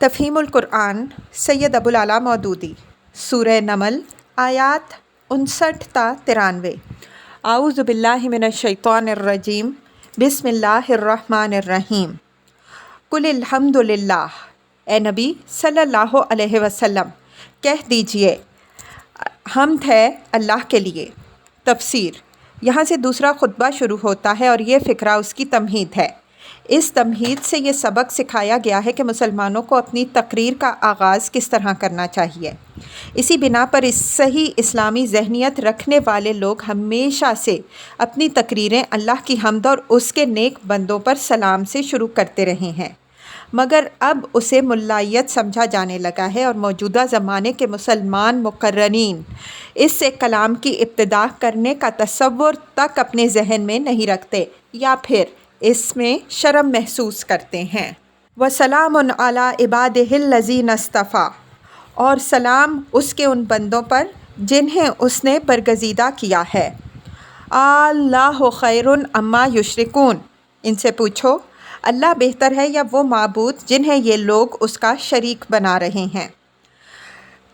تفہیم القرآن سید ابوالعلا مودودی سورہ نمل آیات 59 تا 93۔ اعوذ باللہ من الشیطان الرجیم بسم اللہ الرحمن الرحیم۔ قل الحمد للہ، اے نبی صلی اللہ علیہ وسلم کہہ دیجئے حمد ہے اللہ کے لیے۔ تفسیر: یہاں سے دوسرا خطبہ شروع ہوتا ہے اور یہ فقرہ اس کی تمہید ہے۔ اس تمہید سے یہ سبق سکھایا گیا ہے کہ مسلمانوں کو اپنی تقریر کا آغاز کس طرح کرنا چاہیے۔ اسی بنا پر صحیح اسلامی ذہنیت رکھنے والے لوگ ہمیشہ سے اپنی تقریریں اللہ کی حمد اور اس کے نیک بندوں پر سلام سے شروع کرتے رہے ہیں، مگر اب اسے ملائیت سمجھا جانے لگا ہے اور موجودہ زمانے کے مسلمان مقررین اس سے کلام کی ابتدا کرنے کا تصور تک اپنے ذہن میں نہیں رکھتے یا پھر اس میں شرم محسوس کرتے ہیں۔ وَسَلَامٌ عَلَىٰ عِبَادِهِ الَّذِينَ اصْطَفَىٰ، اور سلام اس کے ان بندوں پر جنہیں اس نے برگزیدہ کیا ہے۔ اللہ خیر عما یشرکون، ان سے پوچھو اللہ بہتر ہے یا وہ معبود جنہیں یہ لوگ اس کا شریک بنا رہے ہیں۔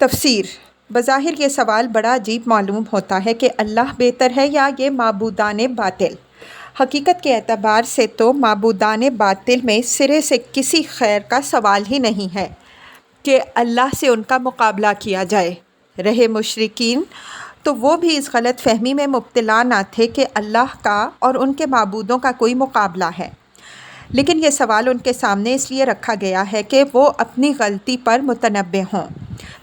تفسیر: بظاہر یہ سوال بڑا عجیب معلوم ہوتا ہے کہ اللہ بہتر ہے یا یہ معبودان باطل۔ حقیقت کے اعتبار سے تو معبودان باطل میں سرے سے کسی خیر کا سوال ہی نہیں ہے کہ اللہ سے ان کا مقابلہ کیا جائے۔ رہے مشرکین تو وہ بھی اس غلط فہمی میں مبتلا نہ تھے کہ اللہ کا اور ان کے معبودوں کا کوئی مقابلہ ہے، لیکن یہ سوال ان کے سامنے اس لیے رکھا گیا ہے کہ وہ اپنی غلطی پر متنبہ ہوں۔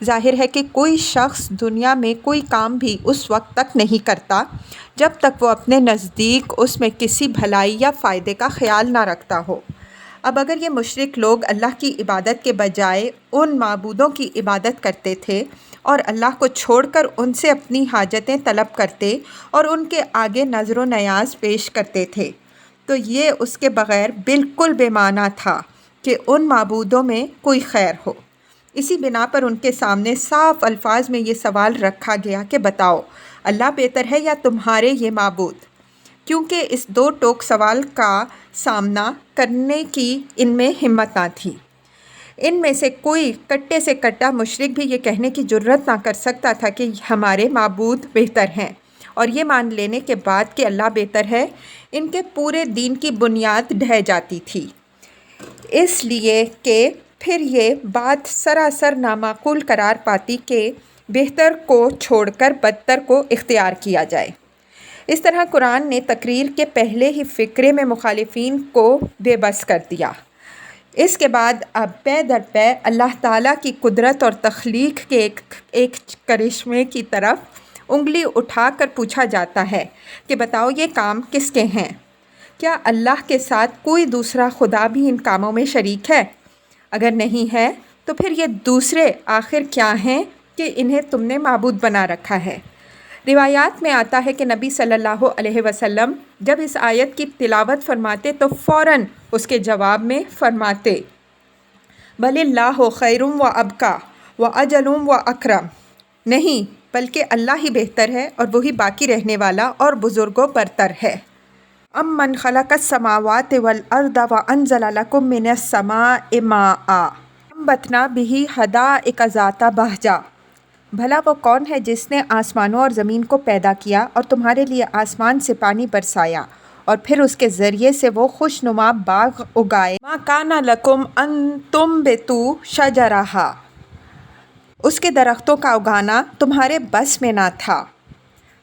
ظاہر ہے کہ کوئی شخص دنیا میں کوئی کام بھی اس وقت تک نہیں کرتا جب تک وہ اپنے نزدیک اس میں کسی بھلائی یا فائدے کا خیال نہ رکھتا ہو۔ اب اگر یہ مشرک لوگ اللہ کی عبادت کے بجائے ان معبودوں کی عبادت کرتے تھے اور اللہ کو چھوڑ کر ان سے اپنی حاجتیں طلب کرتے اور ان کے آگے نظر و نیاز پیش کرتے تھے، تو یہ اس کے بغیر بالکل بے معنی تھا کہ ان معبودوں میں کوئی خیر ہو۔ اسی بنا پر ان کے سامنے صاف الفاظ میں یہ سوال رکھا گیا کہ بتاؤ اللہ بہتر ہے یا تمہارے یہ معبود، کیونکہ اس دو ٹوک سوال کا سامنا کرنے کی ان میں ہمت نہ تھی۔ ان میں سے کوئی کٹے سے کٹا مشرک بھی یہ کہنے کی جرت نہ کر سکتا تھا کہ ہمارے معبود بہتر ہیں، اور یہ مان لینے کے بعد کہ اللہ بہتر ہے ان کے پورے دین کی بنیاد ڈھہ جاتی تھی، اس لیے کہ پھر یہ بات سراسر نامعقول قرار پاتی کہ بہتر کو چھوڑ کر بدتر کو اختیار کیا جائے۔ اس طرح قرآن نے تقریر کے پہلے ہی فقرے میں مخالفین کو بے بس کر دیا۔ اس کے بعد اب پے در پے اللہ تعالیٰ کی قدرت اور تخلیق کے ایک کرشمے کی طرف انگلی اٹھا کر پوچھا جاتا ہے کہ بتاؤ یہ کام کس کے ہیں؟ کیا اللہ کے ساتھ کوئی دوسرا خدا بھی ان کاموں میں شریک ہے؟ اگر نہیں ہے تو پھر یہ دوسرے آخر کیا ہیں کہ انہیں تم نے معبود بنا رکھا ہے؟ روایات میں آتا ہے کہ نبی صلی اللہ علیہ وسلم جب اس آیت کی تلاوت فرماتے تو فوراً اس کے جواب میں فرماتے بل اللہ خیر و ابقیٰ و اجل و اکرم، نہیں بلکہ اللہ ہی بہتر ہے اور وہی باقی رہنے والا اور بزرگ و برتر ہے۔ امن خلق السماوات والارض وانزل لکم من السماء ماء انبتنا بہ حدائق ذات بہجہ، بھلا وہ کون ہے جس نے آسمانوں اور زمین کو پیدا کیا اور تمہارے لیے آسمان سے پانی برسایا اور پھر اس کے ذریعے سے وہ خوش نما باغ اگائے۔ ما کان لکم ان تنبتوا شجرہا، اس کے درختوں کا اگانا تمہارے بس میں نہ تھا۔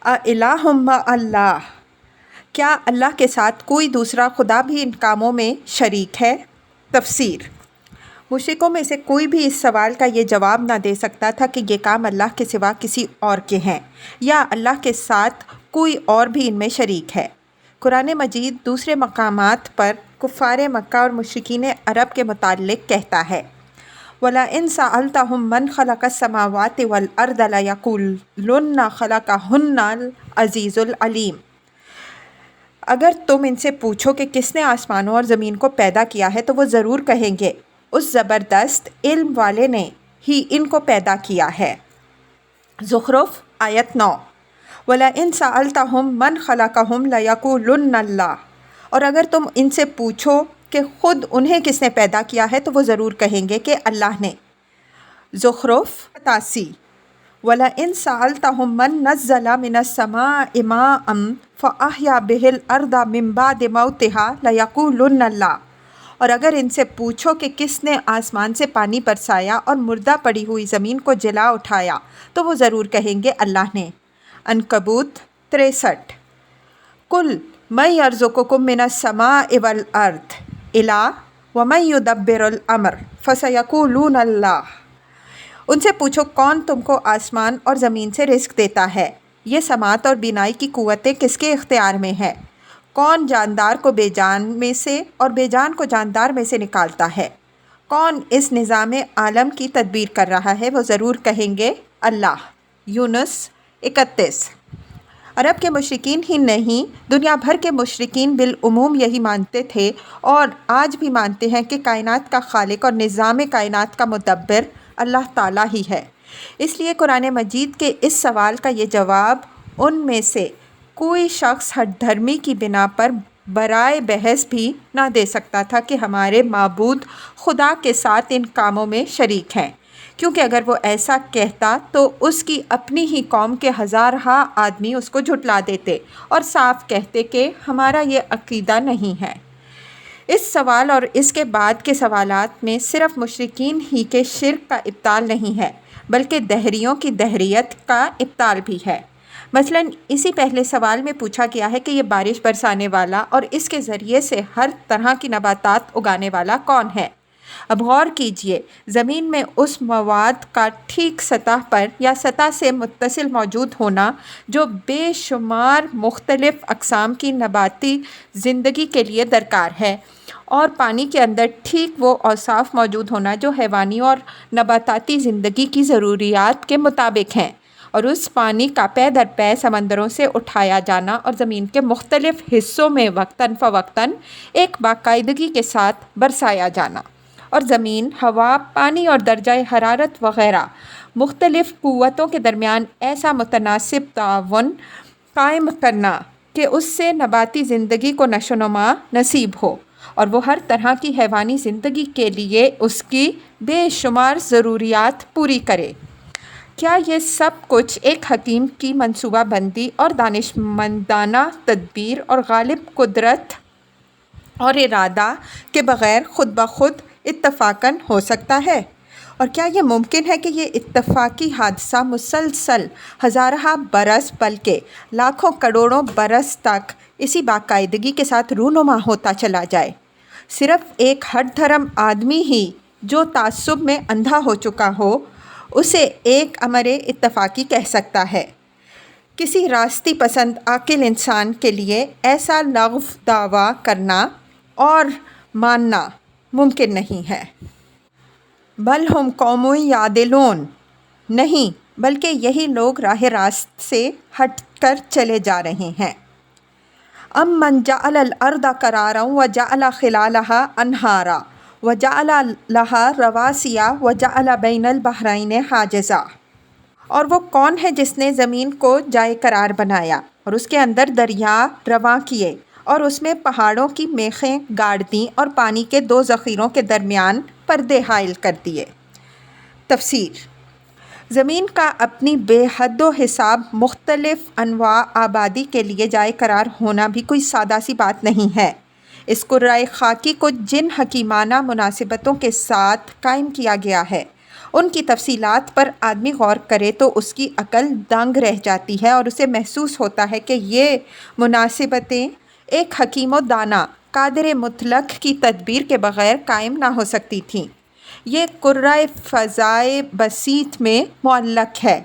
اِلٰہٌ مع اللہ، کیا اللہ کے ساتھ کوئی دوسرا خدا بھی ان کاموں میں شریک ہے؟ تفسیر: مشرکوں میں سے کوئی بھی اس سوال کا یہ جواب نہ دے سکتا تھا کہ یہ کام اللہ کے سوا کسی اور کے ہیں یا اللہ کے ساتھ کوئی اور بھی ان میں شریک ہے۔ قرآن مجید دوسرے مقامات پر کفار مکہ اور مشرکین عرب کے متعلق کہتا ہے وَلَئِن سَأَلْتَهُم مَّنْ خَلَقَ السَّمَاوَاتِ وَالْأَرْضَ لَيَقُولُنَّ خَلَقَهُنَّ الْعَزِيزُ الْعَلِيمُ، اگر تم ان سے پوچھو کہ کس نے آسمانوں اور زمین کو پیدا کیا ہے تو وہ ضرور کہیں گے اس زبردست علم والے نے ہی ان کو پیدا کیا ہے۔ زخرف آیت 9۔ وَلَئِن سَأَلْتَهُم مَّنْ خَلَقَهُمْ لَيَقُولُنَّ اللَّهُ، اور اگر تم ان سے پوچھو کہ خود انہیں کس نے پیدا کیا ہے تو وہ ضرور کہیں گے کہ اللہ نے۔ زخرف 87 وَلَئِن سَأَلْتَهُم مَّن نَّزَّلَ مِنَ السَّمَاءِ مَاءً فَأَحْيَا بِهِ الْأَرْضَ مِن بَعْدِ مَوْتِهَا لَيَقُولُنَّ اللَّهُ، اور اگر ان سے پوچھو کہ کس نے آسمان سے پانی برسایا اور مردہ پڑی ہوئی زمین کو جلا اٹھایا تو وہ ضرور کہیں گے اللہ نے۔ عنکبوت 63 قُلْ مَن يَرْزُقُكُم مِّنَ السَّمَاءِ وَالْأَرْضِ إِلَٰ وَمَن يُدَبِّرُ الْأَمْرَ فَسَيَقُولُونَ اللَّهُ، ان سے پوچھو کون تم کو آسمان اور زمین سے رزق دیتا ہے، یہ سماعت اور بینائی کی قوتیں کس کے اختیار میں ہے، کون جاندار کو بے جان میں سے اور بے جان کو جاندار میں سے نکالتا ہے، کون اس نظام عالم کی تدبیر کر رہا ہے، وہ ضرور کہیں گے اللہ۔ یونس 31 عرب کے مشرکین ہی نہیں، دنیا بھر کے مشرکین بالعموم یہی مانتے تھے اور آج بھی مانتے ہیں کہ کائنات کا خالق اور نظام کائنات کا مدبر اللہ تعالیٰ ہی ہے۔ اس لیے قرآن مجید کے اس سوال کا یہ جواب ان میں سے کوئی شخص ہٹ دھرمی کی بنا پر برائے بحث بھی نہ دے سکتا تھا کہ ہمارے معبود خدا کے ساتھ ان کاموں میں شریک ہیں، کیونکہ اگر وہ ایسا کہتا تو اس کی اپنی ہی قوم کے ہزارہا آدمی اس کو جھٹلا دیتے اور صاف کہتے کہ ہمارا یہ عقیدہ نہیں ہے۔ اس سوال اور اس کے بعد کے سوالات میں صرف مشرکین ہی کے شرک کا ابطال نہیں ہے بلکہ دہریوں کی دہریت کا ابطال بھی ہے۔ مثلاً اسی پہلے سوال میں پوچھا گیا ہے کہ یہ بارش برسانے والا اور اس کے ذریعے سے ہر طرح کی نباتات اگانے والا کون ہے؟ اب غور کیجئے، زمین میں اس مواد کا ٹھیک سطح پر یا سطح سے متصل موجود ہونا جو بے شمار مختلف اقسام کی نباتی زندگی کے لیے درکار ہے، اور پانی کے اندر ٹھیک وہ اوصاف موجود ہونا جو حیوانی اور نباتاتی زندگی کی ضروریات کے مطابق ہیں، اور اس پانی کا پے در پے سمندروں سے اٹھایا جانا اور زمین کے مختلف حصوں میں وقتاً فوقتاً ایک باقاعدگی کے ساتھ برسایا جانا، اور زمین، ہوا، پانی اور درجہ حرارت وغیرہ مختلف قوتوں کے درمیان ایسا متناسب تعاون قائم کرنا کہ اس سے نباتی زندگی کو نشو و نما نصیب ہو اور وہ ہر طرح کی حیوانی زندگی کے لیے اس کی بے شمار ضروریات پوری کرے۔ کیا یہ سب کچھ ایک حکیم کی منصوبہ بندی اور دانشمندانہ تدبیر اور غالب قدرت اور ارادہ کے بغیر خود بخود اتفاقاً ہو سکتا ہے؟ اور کیا یہ ممکن ہے کہ یہ اتفاقی حادثہ مسلسل ہزارہا برس بلکہ لاکھوں کروڑوں برس تک اسی باقاعدگی کے ساتھ رونما ہوتا چلا جائے؟ صرف ایک ہٹ دھرم آدمی ہی جو تعصب میں اندھا ہو چکا ہو اسے ایک امر اتفاقی کہہ سکتا ہے۔ کسی راستی پسند عاقل انسان کے لیے ایسا لغو دعویٰ کرنا اور ماننا ممکن نہیں ہے۔ بل ہم قوم یعدلون، نہیں بلکہ یہی لوگ راہ راست سے ہٹ کر چلے جا رہے ہیں۔ ام من جعل الارض قرارا وجعل خلالها انہارا وجعل لها رواسی وجعل بین البحرین حاجزا، اور وہ کون ہے جس نے زمین کو جائے قرار بنایا اور اس کے اندر دریا رواں کیے اور اس میں پہاڑوں کی میخیں گاڑ دیں اور پانی کے دو ذخیروں کے درمیان پردے حائل کر دیے۔ تفسیر: زمین کا اپنی بے حد و حساب مختلف انواع آبادی کے لیے جائے قرار ہونا بھی کوئی سادہ سی بات نہیں ہے۔ اس کرۂ خاکی کو جن حکیمانہ مناسبتوں کے ساتھ قائم کیا گیا ہے ان کی تفصیلات پر آدمی غور کرے تو اس کی عقل دنگ رہ جاتی ہے اور اسے محسوس ہوتا ہے کہ یہ مناسبتیں ایک حکیم و دانا قادر مطلق کی تدبیر کے بغیر قائم نہ ہو سکتی تھیں۔ یہ کرۂ فضائے بسیط میں معلق ہے،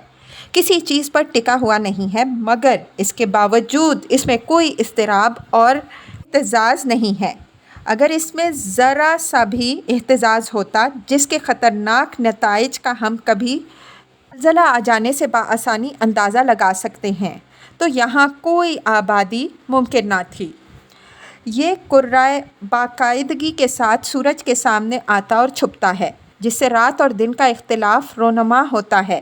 کسی چیز پر ٹکا ہوا نہیں ہے، مگر اس کے باوجود اس میں کوئی اضطراب اور اہتزاز نہیں ہے۔ اگر اس میں ذرا سا بھی اہتزاز ہوتا جس کے خطرناک نتائج کا ہم کبھی زلزلہ آ جانے سے بآسانی اندازہ لگا سکتے ہیں تو یہاں کوئی آبادی ممکن نہ تھی۔ یہ کرۂ باقاعدگی کے ساتھ سورج کے سامنے آتا اور چھپتا ہے، جس سے رات اور دن کا اختلاف رونما ہوتا ہے۔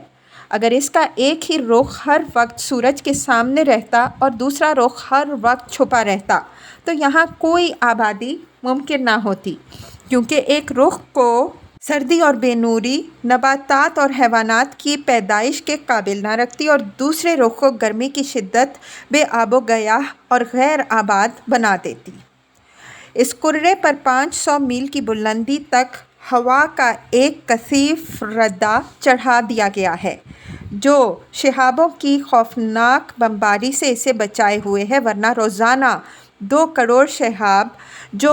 اگر اس کا ایک ہی رخ ہر وقت سورج کے سامنے رہتا اور دوسرا رخ ہر وقت چھپا رہتا تو یہاں کوئی آبادی ممکن نہ ہوتی، کیونکہ ایک رخ کو سردی اور بے نوری نباتات اور حیوانات کی پیدائش کے قابل نہ رکھتی اور دوسرے رخ کو گرمی کی شدت بے آب و گیاہ اور غیر آباد بنا دیتی۔ اس کرے پر 500 میل کی بلندی تک ہوا کا ایک کثیف ردہ چڑھا دیا گیا ہے جو شہابوں کی خوفناک بمباری سے اسے بچائے ہوئے ہے، ورنہ روزانہ 2 کروڑ شہاب جو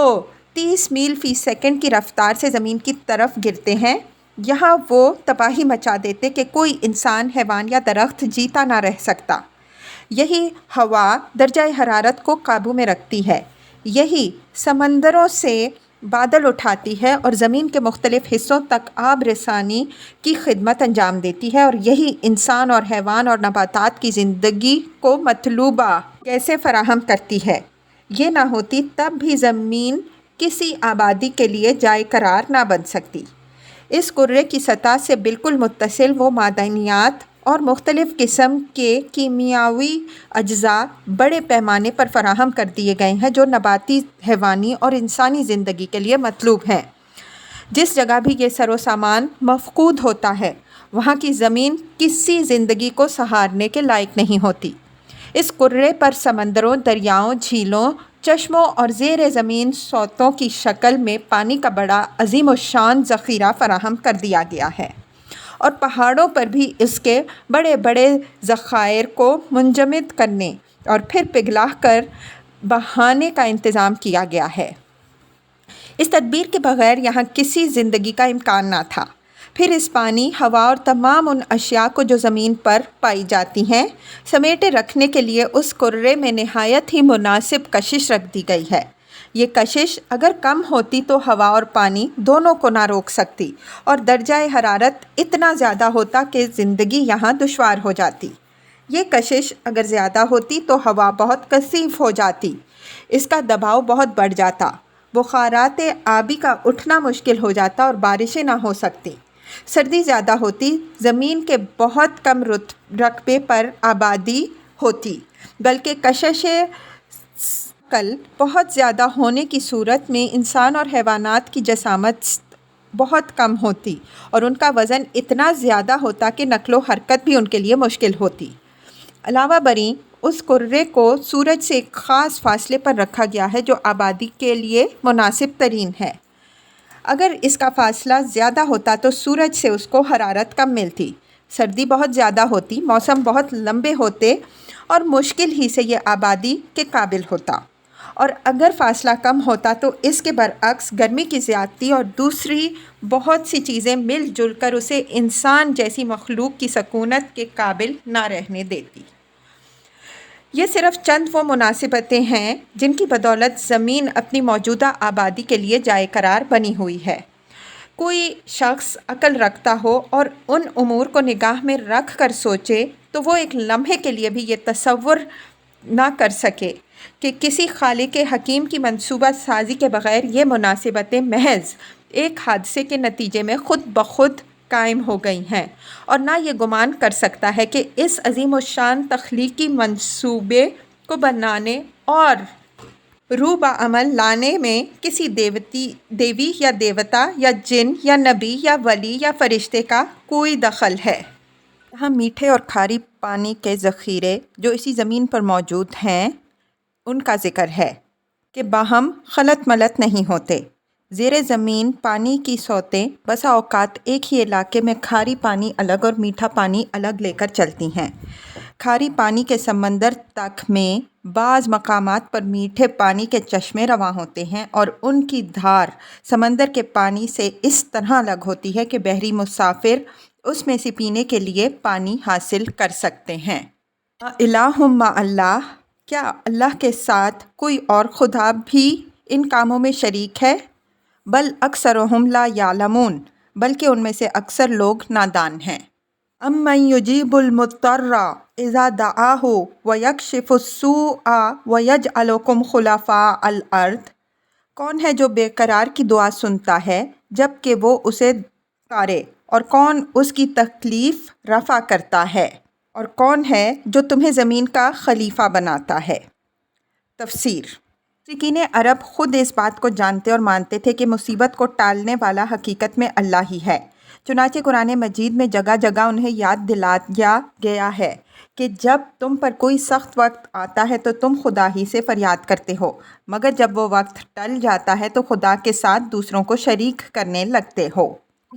30 میل فی سیکنڈ کی رفتار سے زمین کی طرف گرتے ہیں، یہاں وہ تباہی مچا دیتے کہ کوئی انسان، حیوان یا درخت جیتا نہ رہ سکتا۔ یہی ہوا درجہ حرارت کو قابو میں رکھتی ہے، یہی سمندروں سے بادل اٹھاتی ہے اور زمین کے مختلف حصوں تک آب رسانی کی خدمت انجام دیتی ہے، اور یہی انسان اور حیوان اور نباتات کی زندگی کو مطلوبہ گیسیں فراہم کرتی ہے۔ یہ نہ ہوتی تب بھی زمین کسی آبادی کے لیے جائے قرار نہ بن سکتی۔ اس کرے کی سطح سے بالکل متصل وہ معدنیات اور مختلف قسم کے کیمیاوی اجزاء بڑے پیمانے پر فراہم کر دیے گئے ہیں جو نباتی، حیوانی اور انسانی زندگی کے لیے مطلوب ہیں۔ جس جگہ بھی یہ سر و سامان مفقود ہوتا ہے وہاں کی زمین کسی زندگی کو سہارنے کے لائق نہیں ہوتی۔ اس کرے پر سمندروں، دریاؤں، جھیلوں، چشموں اور زیر زمین سوتوں کی شکل میں پانی کا بڑا عظیم الشان ذخیرہ فراہم کر دیا گیا ہے، اور پہاڑوں پر بھی اس کے بڑے بڑے ذخائر کو منجمد کرنے اور پھر پگھلا کر بہانے کا انتظام کیا گیا ہے۔ اس تدبیر کے بغیر یہاں کسی زندگی کا امکان نہ تھا۔ پھر اس پانی، ہوا اور تمام ان اشیاء کو جو زمین پر پائی جاتی ہیں سمیٹے رکھنے کے لیے اس کرے میں نہایت ہی مناسب کشش رکھ دی گئی ہے۔ یہ کشش اگر کم ہوتی تو ہوا اور پانی دونوں کو نہ روک سکتی اور درجہ حرارت اتنا زیادہ ہوتا کہ زندگی یہاں دشوار ہو جاتی۔ یہ کشش اگر زیادہ ہوتی تو ہوا بہت کثیف ہو جاتی، اس کا دباؤ بہت بڑھ جاتا، بخارات آبی کا اٹھنا مشکل ہو جاتا اور بارشیں نہ ہو سکتی۔ سردی زیادہ ہوتی، زمین کے بہت کم رقبے پر آبادی ہوتی، بلکہ کشش ثقل بہت زیادہ ہونے کی صورت میں انسان اور حیوانات کی جسامت بہت کم ہوتی اور ان کا وزن اتنا زیادہ ہوتا کہ نقل و حرکت بھی ان کے لیے مشکل ہوتی۔ علاوہ بریں اس کرے کو سورج سے ایک خاص فاصلے پر رکھا گیا ہے جو آبادی کے لیے مناسب ترین ہے۔ اگر اس کا فاصلہ زیادہ ہوتا تو سورج سے اس کو حرارت کم ملتی، سردی بہت زیادہ ہوتی، موسم بہت لمبے ہوتے اور مشکل ہی سے یہ آبادی کے قابل ہوتا، اور اگر فاصلہ کم ہوتا تو اس کے برعکس گرمی کی زیادتی اور دوسری بہت سی چیزیں مل جل کر اسے انسان جیسی مخلوق کی سکونت کے قابل نہ رہنے دیتی۔ یہ صرف چند وہ مناسبتیں ہیں جن کی بدولت زمین اپنی موجودہ آبادی کے لیے جائے قرار بنی ہوئی ہے۔ کوئی شخص عقل رکھتا ہو اور ان امور کو نگاہ میں رکھ کر سوچے تو وہ ایک لمحے کے لیے بھی یہ تصور نہ کر سکے کہ کسی خالق حکیم کی منصوبہ سازی کے بغیر یہ مناسبتیں محض ایک حادثے کے نتیجے میں خود بخود قائم ہو گئی ہیں، اور نہ یہ گمان کر سکتا ہے کہ اس عظیم الشان تخلیقی منصوبے کو بنانے اور روح بعمل لانے میں کسی دیوی یا دیوتا یا جن یا نبی یا ولی یا فرشتے کا کوئی دخل ہے۔ یہاں میٹھے اور کھاری پانی کے ذخیرے جو اسی زمین پر موجود ہیں ان کا ذکر ہے کہ باہم خلط ملط نہیں ہوتے۔ زیر زمین پانی کی سوتیں بسا اوقات ایک ہی علاقے میں کھاری پانی الگ اور میٹھا پانی الگ لے کر چلتی ہیں۔ کھاری پانی کے سمندر تک میں بعض مقامات پر میٹھے پانی کے چشمے رواں ہوتے ہیں اور ان کی دھار سمندر کے پانی سے اس طرح الگ ہوتی ہے کہ بحری مسافر اس میں سے پینے کے لیے پانی حاصل کر سکتے ہیں۔ الہ مع اللہ، کیا اللہ کے ساتھ کوئی اور خدا بھی ان کاموں میں شریک ہے؟ بل اکثرہم لا یعلمون، بلکہ ان میں سے اکثر لوگ نادان ہیں۔ امن یجیب المضطر اذا دعاہ ویکشف السوء ویجعلکم خلفاء الارض، کون ہے جو بے قرار کی دعا سنتا ہے جب کہ وہ اسے پکارے اور کون اس کی تکلیف رفع کرتا ہے، اور کون ہے جو تمہیں زمین کا خلیفہ بناتا ہے۔ تفسیر: مشرکین عرب خود اس بات کو جانتے اور مانتے تھے کہ مصیبت کو ٹالنے والا حقیقت میں اللہ ہی ہے۔ چنانچہ قرآن مجید میں جگہ جگہ انہیں یاد دلایا گیا ہے کہ جب تم پر کوئی سخت وقت آتا ہے تو تم خدا ہی سے فریاد کرتے ہو، مگر جب وہ وقت ٹل جاتا ہے تو خدا کے ساتھ دوسروں کو شریک کرنے لگتے ہو۔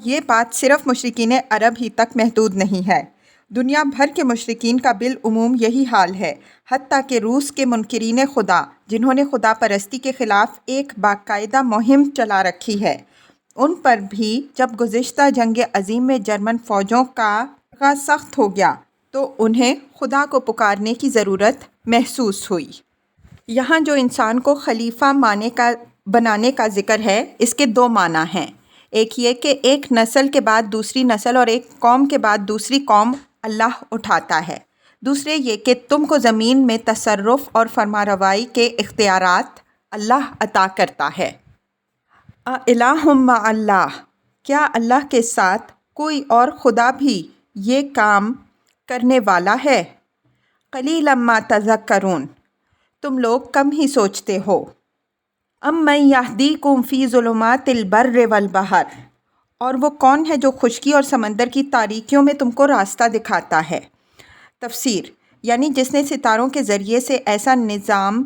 یہ بات صرف مشرکین عرب ہی تک محدود نہیں ہے، دنیا بھر کے مشرکین کا بالعموم یہی حال ہے، حتیٰ کہ روس کے منکرین خدا، جنہوں نے خدا پرستی کے خلاف ایک باقاعدہ مہم چلا رکھی ہے، ان پر بھی جب گزشتہ جنگ عظیم میں جرمن فوجوں کا سخت ہو گیا تو انہیں خدا کو پکارنے کی ضرورت محسوس ہوئی۔ یہاں جو انسان کو خلیفہ بنانے کا ذکر ہے، اس کے دو معنی ہیں۔ ایک یہ کہ ایک نسل کے بعد دوسری نسل اور ایک قوم کے بعد دوسری قوم اللہ اٹھاتا ہے۔ دوسرے یہ کہ تم کو زمین میں تصرف اور فرمانروائی کے اختیارات اللہ عطا کرتا ہے۔ اِلٰہٌ مع اللہ، کیا اللہ کے ساتھ کوئی اور خدا بھی یہ کام کرنے والا ہے؟ قلیلاً ما تذکرون، تم لوگ کم ہی سوچتے ہو۔ امن یہدیکم فی ظلمات البر والبحر، اور وہ کون ہے جو خشکی اور سمندر کی تاریکیوں میں تم کو راستہ دکھاتا ہے۔ تفسیر: یعنی جس نے ستاروں کے ذریعے سے ایسا نظام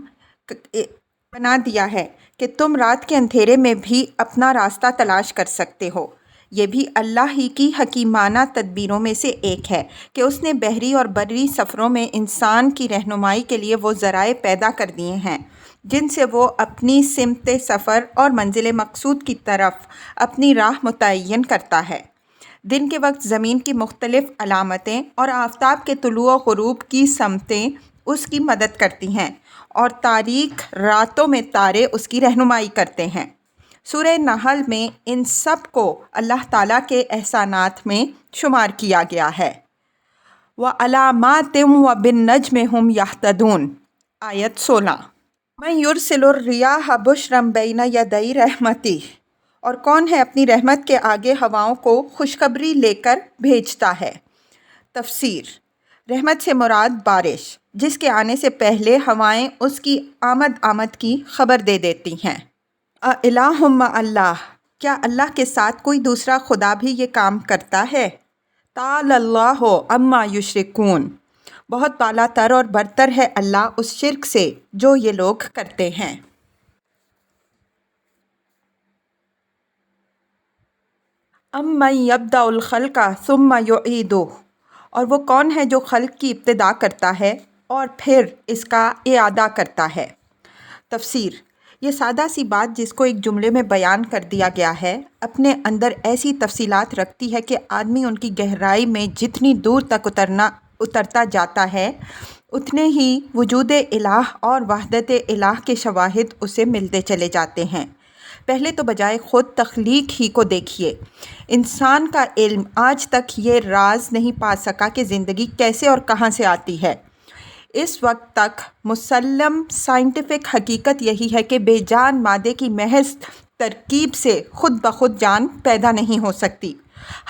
بنا دیا ہے کہ تم رات کے اندھیرے میں بھی اپنا راستہ تلاش کر سکتے ہو۔ یہ بھی اللہ ہی کی حکیمانہ تدبیروں میں سے ایک ہے کہ اس نے بحری اور بری سفروں میں انسان کی رہنمائی کے لیے وہ ذرائع پیدا کر دیے ہیں جن سے وہ اپنی سمت سفر اور منزل مقصود کی طرف اپنی راہ متعین کرتا ہے۔ دن کے وقت زمین کی مختلف علامتیں اور آفتاب کے طلوع و غروب کی سمتیں اس کی مدد کرتی ہیں، اور تاریک راتوں میں تارے اس کی رہنمائی کرتے ہیں۔ سورہ نحل میں ان سب کو اللہ تعالیٰ کے احسانات میں شمار کیا گیا ہے۔ وَعَلَامَاتٍ وَبِالنَّجْمِ هُمْ يَهْتَدُونَ، آیت 16۔ مَن يُرْسِلُ الرِّيَاحَ بُشْرًا بَيْنَ يَدَيْ رَحْمَتِهِ، اور کون ہے اپنی رحمت کے آگے ہواؤں کو خوشخبری لے کر بھیجتا ہے۔ تفسیر: رحمت سے مراد بارش، جس کے آنے سے پہلے ہوائیں اس کی آمد کی خبر دے دیتی ہیں۔ اِلٰہٌ مع اللہ، کیا اللہ کے ساتھ کوئی دوسرا خدا بھی یہ کام کرتا ہے؟ تعالی اللہ عما یشرکون، بہت بالا تر اور برتر ہے اللہ اس شرک سے جو یہ لوگ کرتے ہیں۔ امن یبدأ الخلق ثم یعیدہ، اور وہ کون ہے جو خلق کی ابتدا کرتا ہے اور پھر اس کا اعادہ کرتا ہے۔ تفسیر: یہ سادہ سی بات جس کو ایک جملے میں بیان کر دیا گیا ہے، اپنے اندر ایسی تفصیلات رکھتی ہے کہ آدمی ان کی گہرائی میں جتنی دور تک اترتا جاتا ہے، اتنے ہی وجود الہ اور وحدت الہ کے شواہد اسے ملتے چلے جاتے ہیں۔ پہلے تو بجائے خود تخلیق ہی کو دیکھیے۔ انسان کا علم آج تک یہ راز نہیں پا سکا کہ زندگی کیسے اور کہاں سے آتی ہے۔ اس وقت تک مسلم سائنٹیفک حقیقت یہی ہے کہ بے جان مادے کی محض ترکیب سے خود بخود جان پیدا نہیں ہو سکتی۔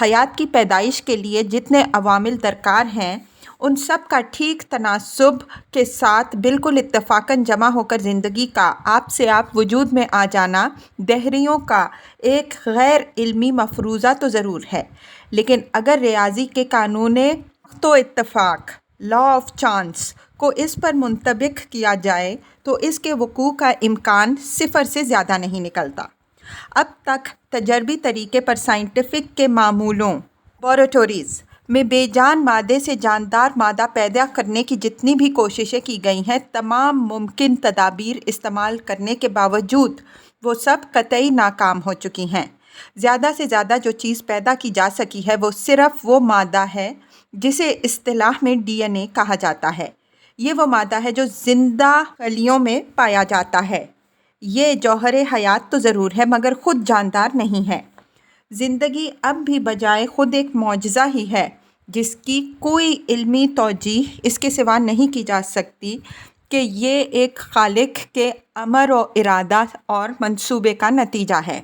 حیات کی پیدائش کے لیے جتنے عوامل درکار ہیں، ان سب کا ٹھیک تناسب کے ساتھ بالکل اتفاقاً جمع ہو کر زندگی کا آپ سے آپ وجود میں آ جانا دہریوں کا ایک غیر علمی مفروضہ تو ضرور ہے، لیکن اگر ریاضی کے قانون وقت و اتفاق لا آف چانس کو اس پر منطبق کیا جائے تو اس کے وقوع کا امکان صفر سے زیادہ نہیں نکلتا۔ اب تک تجربی طریقے پر سائنٹیفک کے معمولوں لیبارٹریز میں بے جان مادے سے جاندار مادہ پیدا کرنے کی جتنی بھی کوششیں کی گئی ہیں، تمام ممکن تدابیر استعمال کرنے کے باوجود وہ سب قطعی ناکام ہو چکی ہیں۔ زیادہ سے زیادہ جو چیز پیدا کی جا سکی ہے وہ صرف وہ مادہ ہے جسے اصطلاح میں ڈی این اے کہا جاتا ہے۔ یہ وہ مادہ ہے جو زندہ خلیوں میں پایا جاتا ہے۔ یہ جوہر حیات تو ضرور ہے مگر خود جاندار نہیں ہے۔ زندگی اب بھی بجائے خود ایک معجزہ ہی ہے جس کی کوئی علمی توجیہ اس کے سوا نہیں کی جا سکتی کہ یہ ایک خالق کے امر و ارادہ اور منصوبے کا نتیجہ ہے۔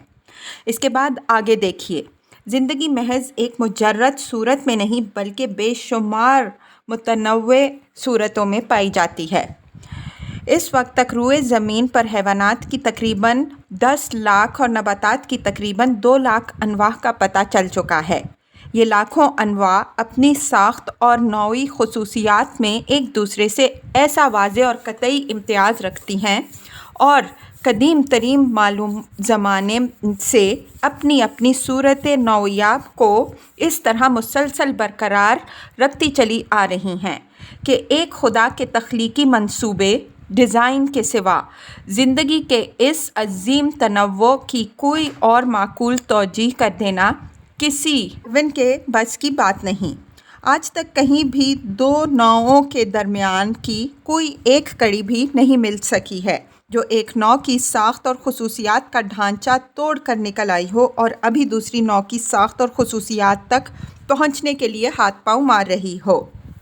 اس کے بعد آگے دیکھیے، زندگی محض ایک مجرد صورت میں نہیں بلکہ بے شمار متنوع صورتوں میں پائی جاتی ہے۔ اس وقت تک روئے زمین پر حیوانات کی تقریباً 10 لاکھ اور نباتات کی تقریباً 2 لاکھ انواع کا پتہ چل چکا ہے۔ یہ لاکھوں انواع اپنی ساخت اور نوعی خصوصیات میں ایک دوسرے سے ایسا واضح اور قطعی امتیاز رکھتی ہیں اور قدیم ترین معلوم زمانے سے اپنی اپنی صورت نوعیہ کو اس طرح مسلسل برقرار رکھتی چلی آ رہی ہیں کہ ایک خدا کے تخلیقی منصوبے ڈیزائن کے سوا زندگی کے اس عظیم تنوع کی کوئی اور معقول توجیہ کر دینا کسی ون کے بس کی بات نہیں۔ آج تک کہیں بھی دو نوعوں کے درمیان کی کوئی ایک کڑی بھی نہیں مل سکی ہے جو ایک نوع کی ساخت اور خصوصیات کا ڈھانچہ توڑ کر نکل آئی ہو اور ابھی دوسری نوع کی ساخت اور خصوصیات تک پہنچنے کے لیے ہاتھ پاؤں مار رہی ہو۔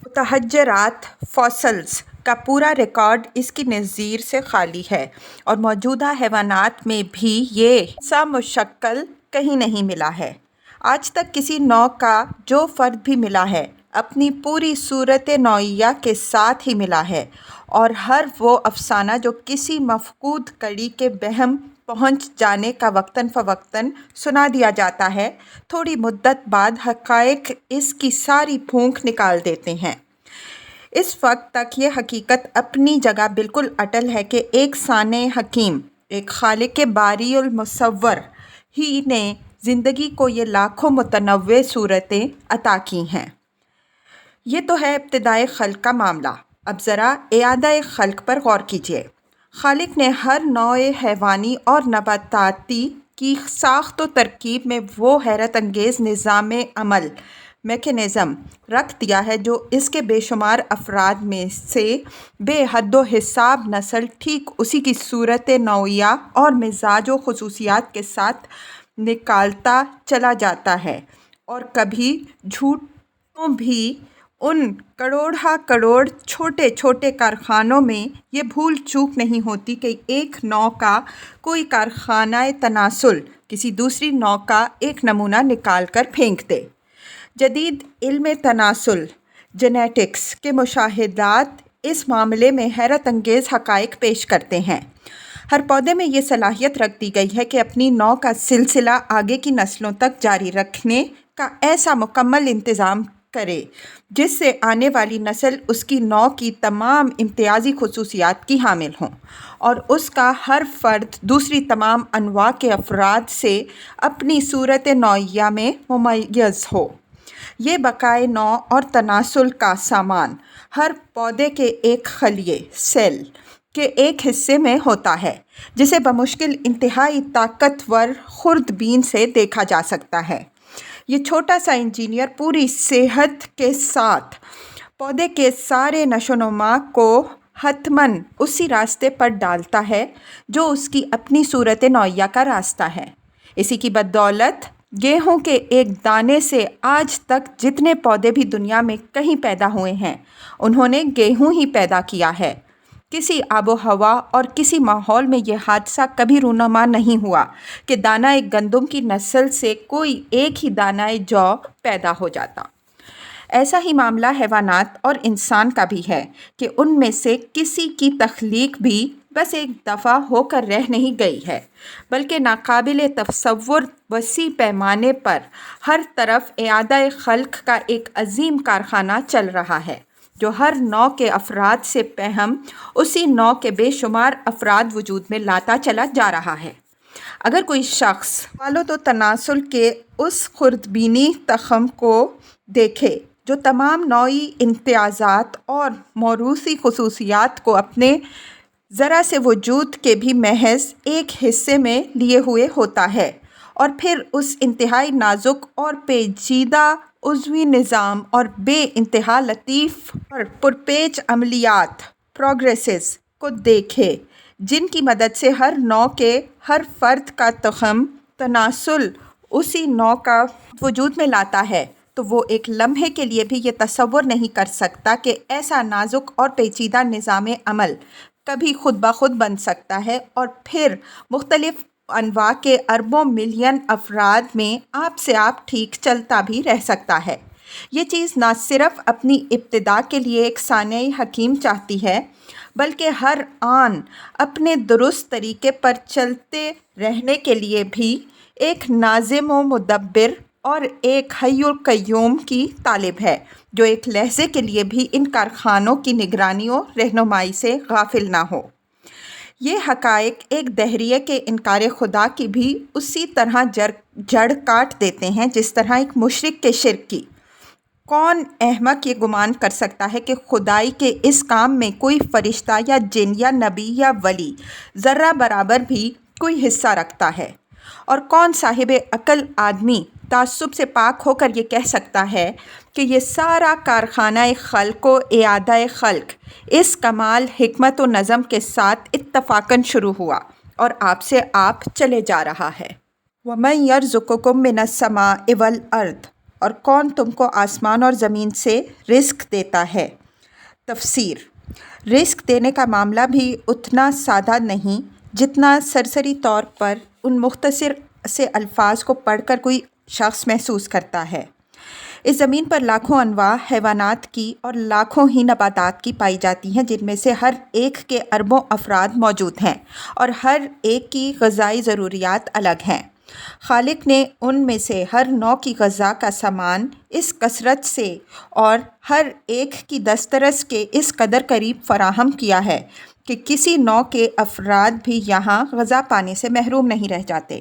متحجرات فاسلز کا پورا ریکارڈ اس کی نظیر سے خالی ہے اور موجودہ حیوانات میں بھی یہ سا مشکل کہیں نہیں ملا ہے۔ آج تک کسی نوع کا جو فرد بھی ملا ہے اپنی پوری صورت نوعیہ کے ساتھ ہی ملا ہے اور ہر وہ افسانہ جو کسی مفقود کڑی کے بہم پہنچ جانے کا وقتاً فوقتاً سنا دیا جاتا ہے، تھوڑی مدت بعد حقائق اس کی ساری پھونک نکال دیتے ہیں۔ اس وقت تک یہ حقیقت اپنی جگہ بالکل اٹل ہے کہ ایک صانع حکیم، ایک خالق باری المصور ہی نے زندگی کو یہ لاکھوں متنوع صورتیں عطا کی ہیں۔ یہ تو ہے ابتدائے خلق کا معاملہ۔ اب ذرا اعادہ خلق پر غور کیجیے۔ خالق نے ہر نوع حیوانی اور نباتاتی کی ساخت و ترکیب میں وہ حیرت انگیز نظام عمل میکانزم رکھ دیا ہے جو اس کے بے شمار افراد میں سے بے حد و حساب نسل ٹھیک اسی کی صورت نوعیہ اور مزاج و خصوصیات کے ساتھ نکالتا چلا جاتا ہے، اور کبھی جھوٹوں بھی ان کروڑہا کروڑ چھوٹے چھوٹے کارخانوں میں یہ بھول چوک نہیں ہوتی کہ ایک نوع کا کوئی کارخانہ تناسل کسی دوسری نوع کا ایک نمونہ نکال کر پھینک دے۔ جدید علم تناسل جینیٹکس کے مشاہدات اس معاملے میں حیرت انگیز حقائق پیش کرتے ہیں۔ ہر پودے میں یہ صلاحیت رکھ دی گئی ہے کہ اپنی نوع کا سلسلہ آگے کی نسلوں تک جاری رکھنے کا ایسا مکمل انتظام کرے جس سے آنے والی نسل اس کی نوع کی تمام امتیازی خصوصیات کی حامل ہوں اور اس کا ہر فرد دوسری تمام انواع کے افراد سے اپنی صورت نوعیہ میں ممیز ہو۔ یہ بقائے نوع اور تناسل کا سامان ہر پودے کے ایک خلیے سیل کے ایک حصے میں ہوتا ہے جسے بمشکل انتہائی طاقتور خوردبین سے دیکھا جا سکتا ہے۔ یہ چھوٹا سا انجینئر پوری صحت کے ساتھ پودے کے سارے نشو و نما کو حتماً اسی راستے پر ڈالتا ہے جو اس کی اپنی صورت نوعیہ کا راستہ ہے۔ اسی کی بدولت گیہوں کے ایک دانے سے آج تک جتنے پودے بھی دنیا میں کہیں پیدا ہوئے ہیں انہوں نے گیہوں ہی پیدا کیا ہے۔ کسی آب و ہوا اور کسی ماحول میں یہ حادثہ کبھی رونما نہیں ہوا کہ دانہ ایک گندم کی نسل سے کوئی ایک ہی دانہ جو پیدا ہو جاتا۔ ایسا ہی معاملہ حیوانات اور انسان کا بھی ہے کہ ان میں سے کسی کی تخلیق بھی بس ایک دفعہ ہو کر رہ نہیں گئی ہے بلکہ ناقابل تصور وسیع پیمانے پر ہر طرف اعادہ خلق کا ایک عظیم کارخانہ چل رہا ہے جو ہر نوع کے افراد سے پہم اسی نوع کے بے شمار افراد وجود میں لاتا چلا جا رہا ہے۔ اگر کوئی شخص تفاوت و تناسل کے اس خوردبینی تخم کو دیکھے جو تمام نوعی امتیازات اور موروثی خصوصیات کو اپنے ذرا سے وجود کے بھی محض ایک حصے میں لیے ہوئے ہوتا ہے اور پھر اس انتہائی نازک اور پیچیدہ عضوی نظام اور بے انتہا لطیف اور پرپیچ عملیات پروگریسز کو دیکھے جن کی مدد سے ہر نوع کے ہر فرد کا تخم تناسل اسی نوع کا وجود میں لاتا ہے تو وہ ایک لمحے کے لیے بھی یہ تصور نہیں کر سکتا کہ ایسا نازک اور پیچیدہ نظام عمل کبھی خود بخود بن سکتا ہے اور پھر مختلف انواع کے اربوں ملین افراد میں آپ سے آپ ٹھیک چلتا بھی رہ سکتا ہے۔ یہ چیز نہ صرف اپنی ابتدا کے لیے ایک صانع حکیم چاہتی ہے، بلکہ ہر آن اپنے درست طریقے پر چلتے رہنے کے لیے بھی ایک ناظم و مدبر اور ایک حی القیوم کی طالب ہے، جو ایک لحظے کے لیے بھی ان کارخانوں کی نگرانی و رہنمائی سے غافل نہ ہو۔ یہ حقائق ایک دہریے کے انکار خدا کی بھی اسی طرح جڑ کاٹ دیتے ہیں جس طرح ایک مشرک کے شرک کی۔ کون احمق یہ گمان کر سکتا ہے کہ خدائی کے اس کام میں کوئی فرشتہ یا جن یا نبی یا ولی ذرہ برابر بھی کوئی حصہ رکھتا ہے؟ اور کون صاحب عقل آدمی تعصب سے پاک ہو کر یہ کہہ سکتا ہے کہ یہ سارا کارخانہ خلق و اعادہ خلق اس کمال حکمت و نظم کے ساتھ اتفاقاً شروع ہوا اور آپ سے آپ چلے جا رہا ہے؟ وَمَن يَرْزُقُكُم مِّنَ السَّمَاءِ وَالْأَرْضِ، اور کون تم کو آسمان اور زمین سے رزق دیتا ہے؟ تفسیر: رزق دینے کا معاملہ بھی اتنا سادہ نہیں جتنا سرسری طور پر ان مختصر سے الفاظ کو پڑھ کر کوئی شخص محسوس کرتا ہے۔ اس زمین پر لاکھوں انواع حیوانات کی اور لاکھوں ہی نباتات کی پائی جاتی ہیں، جن میں سے ہر ایک کے اربوں افراد موجود ہیں اور ہر ایک کی غذائی ضروریات الگ ہیں۔ خالق نے ان میں سے ہر نوع کی غذا کا سامان اس کثرت سے اور ہر ایک کی دسترس کے اس قدر قریب فراہم کیا ہے کہ کسی نوع کے افراد بھی یہاں غذا پانے سے محروم نہیں رہ جاتے۔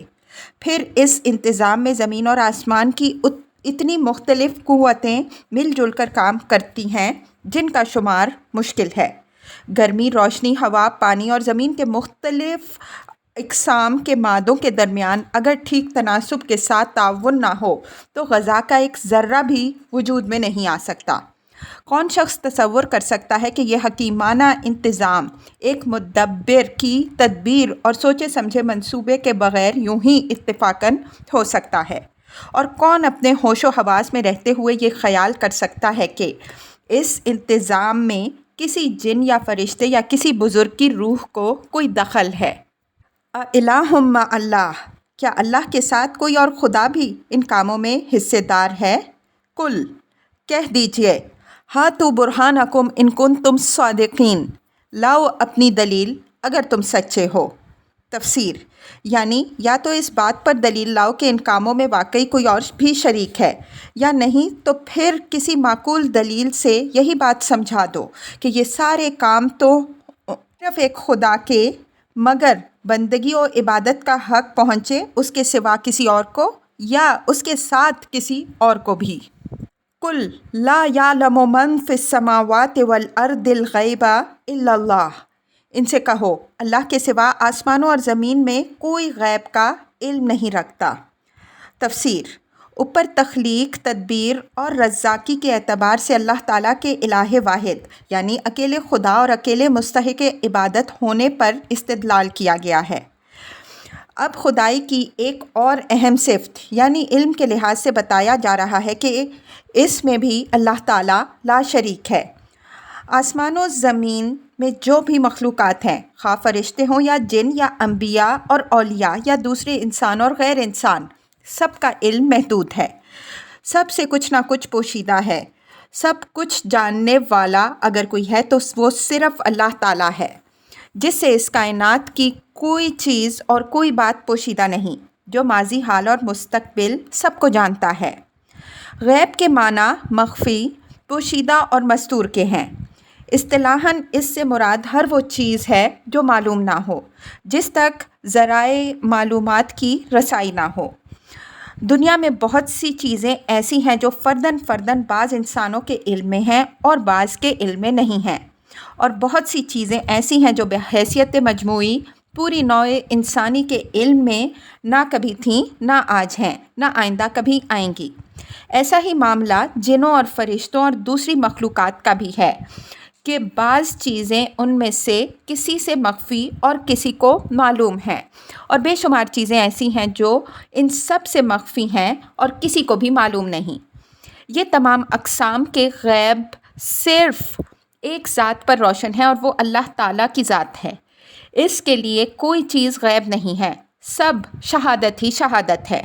پھر اس انتظام میں زمین اور آسمان کی اتنی مختلف قوتیں مل جل کر کام کرتی ہیں جن کا شمار مشکل ہے۔ گرمی، روشنی، ہوا، پانی اور زمین کے مختلف اقسام کے مادوں کے درمیان اگر ٹھیک تناسب کے ساتھ تعاون نہ ہو تو غذا کا ایک ذرہ بھی وجود میں نہیں آ سکتا۔ کون شخص تصور کر سکتا ہے کہ یہ حکیمانہ انتظام ایک مدبر کی تدبیر اور سوچے سمجھے منصوبے کے بغیر یوں ہی اتفاقاً ہو سکتا ہے؟ اور کون اپنے ہوش و حواس میں رہتے ہوئے یہ خیال کر سکتا ہے کہ اس انتظام میں کسی جن یا فرشتے یا کسی بزرگ کی روح کو کوئی دخل ہے؟ الہ مع اللہ، کیا اللہ کے ساتھ کوئی اور خدا بھی ان کاموں میں حصے دار ہے؟ کل، کہہ دیجئے، ہاتوا برہانکم ان کنتم صادقین، لاؤ اپنی دلیل اگر تم سچے ہو۔ تفسیر: یعنی یا تو اس بات پر دلیل لاؤ کہ ان کاموں میں واقعی کوئی اور بھی شریک ہے، یا نہیں تو پھر کسی معقول دلیل سے یہی بات سمجھا دو کہ یہ سارے کام تو صرف ایک خدا کے، مگر بندگی و عبادت کا حق پہنچے اس کے سوا کسی اور کو یا اس کے ساتھ کسی اور کو بھی۔ قل لا یعلم من فی السماوات والارض الغیب الا اللہ، ان سے کہو اللہ کے سوا آسمانوں اور زمین میں کوئی غیب کا علم نہیں رکھتا۔ تفسیر: اوپر تخلیق، تدبیر اور رزاقی کے اعتبار سے اللہ تعالیٰ کے الہ واحد یعنی اکیلے خدا اور اکیلے مستحق عبادت ہونے پر استدلال کیا گیا ہے۔ اب خدائی کی ایک اور اہم صفت یعنی علم کے لحاظ سے بتایا جا رہا ہے کہ اس میں بھی اللہ تعالیٰ لا شریک ہے۔ آسمان و زمین میں جو بھی مخلوقات ہیں، خواہ فرشتے ہوں یا جن یا انبیاء اور اولیاء یا دوسرے انسان اور غیر انسان، سب کا علم محدود ہے، سب سے کچھ نہ کچھ پوشیدہ ہے۔ سب کچھ جاننے والا اگر کوئی ہے تو وہ صرف اللہ تعالیٰ ہے، جس سے اس کائنات کی کوئی چیز اور کوئی بات پوشیدہ نہیں، جو ماضی، حال اور مستقبل سب کو جانتا ہے۔ غیب کے معنی مخفی، پوشیدہ اور مستور کے ہیں۔ اصطلاحاً اس سے مراد ہر وہ چیز ہے جو معلوم نہ ہو، جس تک ذرائع معلومات کی رسائی نہ ہو۔ دنیا میں بہت سی چیزیں ایسی ہیں جو فرداً فرداً بعض انسانوں کے علم میں ہیں اور بعض کے علم میں نہیں ہیں، اور بہت سی چیزیں ایسی ہیں جو بحیثیت مجموعی پوری نوع انسانی کے علم میں نہ کبھی تھیں، نہ آج ہیں، نہ آئندہ کبھی آئیں گی۔ ایسا ہی معاملہ جنوں اور فرشتوں اور دوسری مخلوقات کا بھی ہے کہ بعض چیزیں ان میں سے کسی سے مخفی اور کسی کو معلوم ہیں، اور بے شمار چیزیں ایسی ہیں جو ان سب سے مخفی ہیں اور کسی کو بھی معلوم نہیں۔ یہ تمام اقسام کے غیب صرف ایک ذات پر روشن ہے اور وہ اللہ تعالیٰ کی ذات ہے۔ اس کے لیے کوئی چیز غیب نہیں ہے، سب شہادت ہی شہادت ہے۔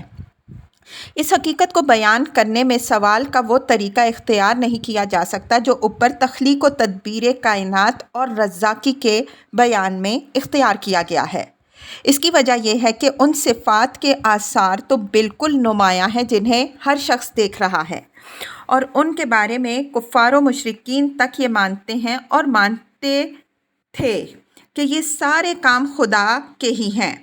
اس حقیقت کو بیان کرنے میں سوال کا وہ طریقہ اختیار نہیں کیا جا سکتا جو اوپر تخلیق و تدبیر کائنات اور رزاقی کے بیان میں اختیار کیا گیا ہے۔ اس کی وجہ یہ ہے کہ ان صفات کے آثار تو بالکل نمایاں ہیں جنہیں ہر شخص دیکھ رہا ہے، اور ان کے بارے میں کفار و مشرکین تک یہ مانتے ہیں اور مانتے تھے کہ یہ سارے کام خدا کے ہی ہیں۔